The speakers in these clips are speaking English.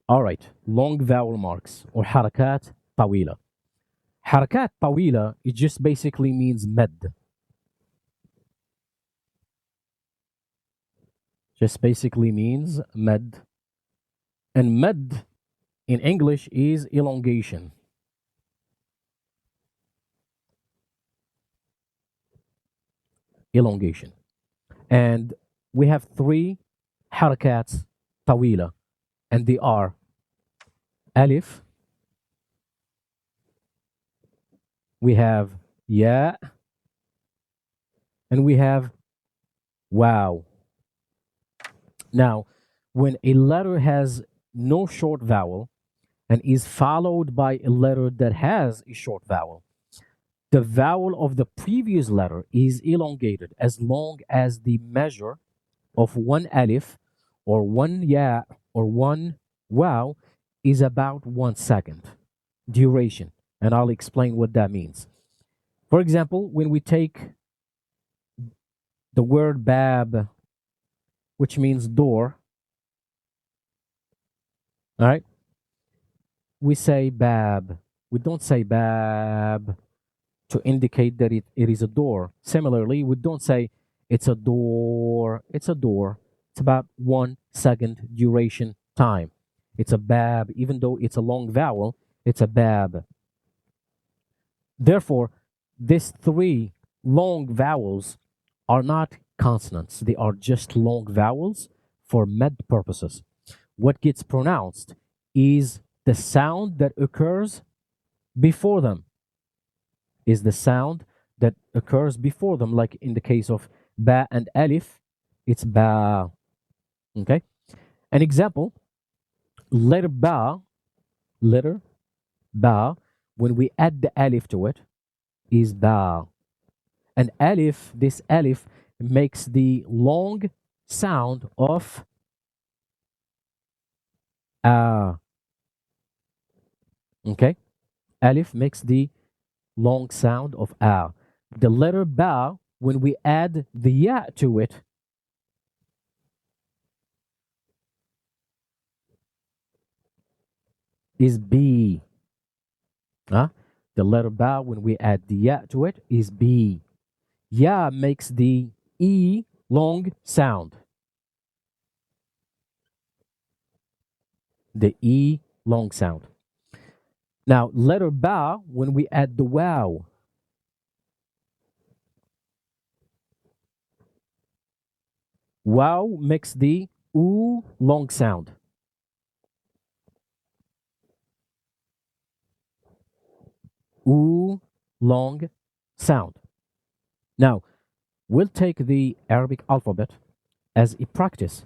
All right, long vowel marks or حركات طويلة. حركات طويلة, it just basically means med. Just basically means med. And med in English is elongation. Elongation. And we have three حركات طويلة, and they are Alif, we have Ya, and we have Waaw. Now, when a letter has no short vowel and is followed by a letter that has a short vowel, the vowel of the previous letter is elongated as long as the measure of one Alif or one Ya or one Waaw is about 1 second duration. And I'll explain what that means. For example, when we take the word bab, which means door, all right, we say bab. We don't say bab to indicate that it is a door. Similarly, we don't say it's a door, it's a door. It's about 1 second duration time. It's a bab, even though it's a long vowel, it's a bab. Therefore, these three long vowels are not consonants. They are just long vowels for med purposes. What gets pronounced is the sound that occurs before them. Is the sound that occurs before them, like in the case of ba and alif, it's ba. Okay? An example, letter ba, when we add the alif to it, is ba. And alif, this alif makes the long sound of a. Okay? Alif makes the long sound of a. The letter ba, when we add the ya to it, is b. Huh? The letter ba, when we add the ya to it, is b. Ya makes the e long sound. The e long sound. Now, letter ba, when we add the wow, wow makes the oo long sound. Oo long sound. Now, we'll take the Arabic alphabet as a practice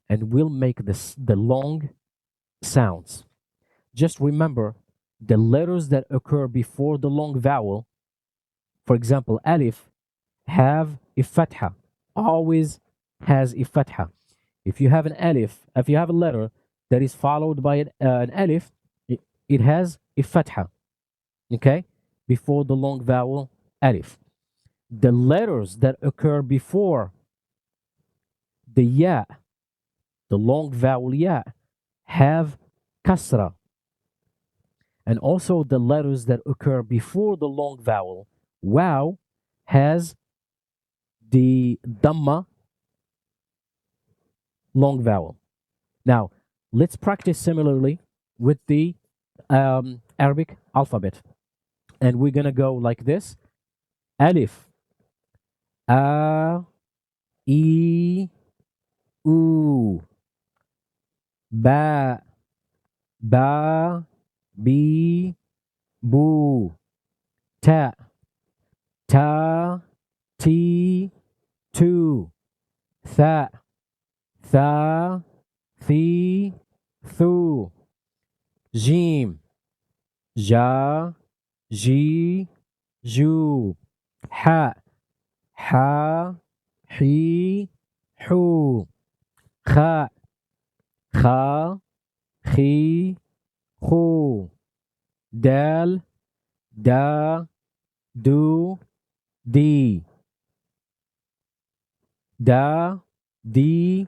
and we'll make the long sounds. Just remember the letters that occur before the long vowel, for example, alif, have a fatha, always has a fatha. If you have an alif, if you have a letter that is followed by an alif, it has a fatha, okay, before the long vowel alif. The letters that occur before the ya, the long vowel ya, have kasra. And also the letters that occur before the long vowel wow has the dhamma long vowel. Now, let's practice similarly with the Arabic alphabet. And we're going to go like this. Alif, a, e, u, ba, ba, bi, bu, ta, ta, ti, tu, tha, tha, thi, thu, jim, ja, ji, ju, ha, ha, hi, hu, kha, kha, khi, khu, dal, da, do, di, da, di,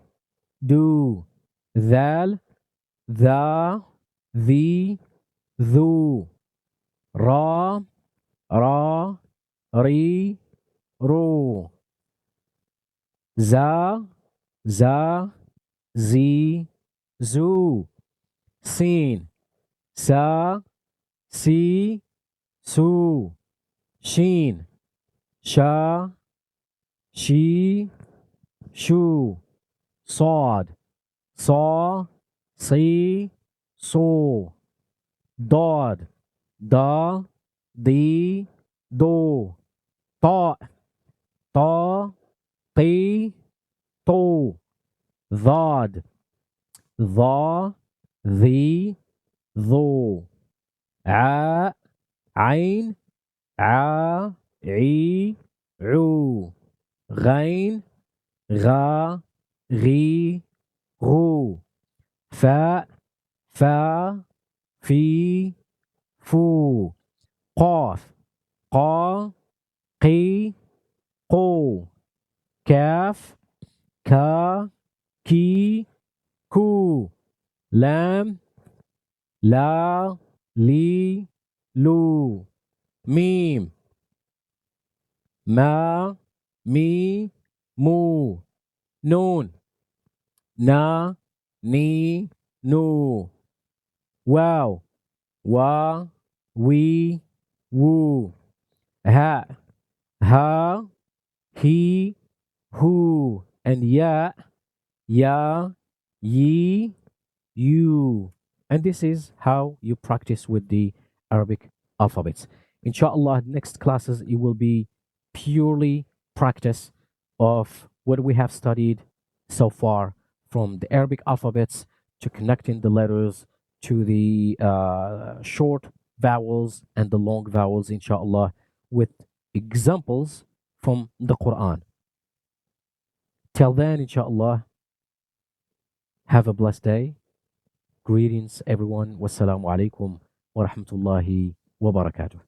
do, thal, ذا ذي ذو را را ري رو زا زا زي زو سين سا سي سو شين شا شي شو صاد صا صي صو ضاد ضا ضي ضو طاء طا طي طو ضاد ضا ذي ضو عاء عين عا عي عو غين غا غي غو فاء فا في فو قاف قا قي قو كاف كا كي كو لام لا لي لو ميم ما مي مو نون نا ني نو واو وا وي وو ها ها he who and ya ye you. And this is how you practice with the Arabic alphabets. Inshallah, next classes it will be purely practice of what we have studied so far, from the Arabic alphabets to connecting the letters to the short vowels and the long vowels, inshallah, with examples from the Quran. Till then, inshallah, have a blessed day. Greetings, everyone. Wassalamu alaikum wa rahmatullahi wa barakatuh.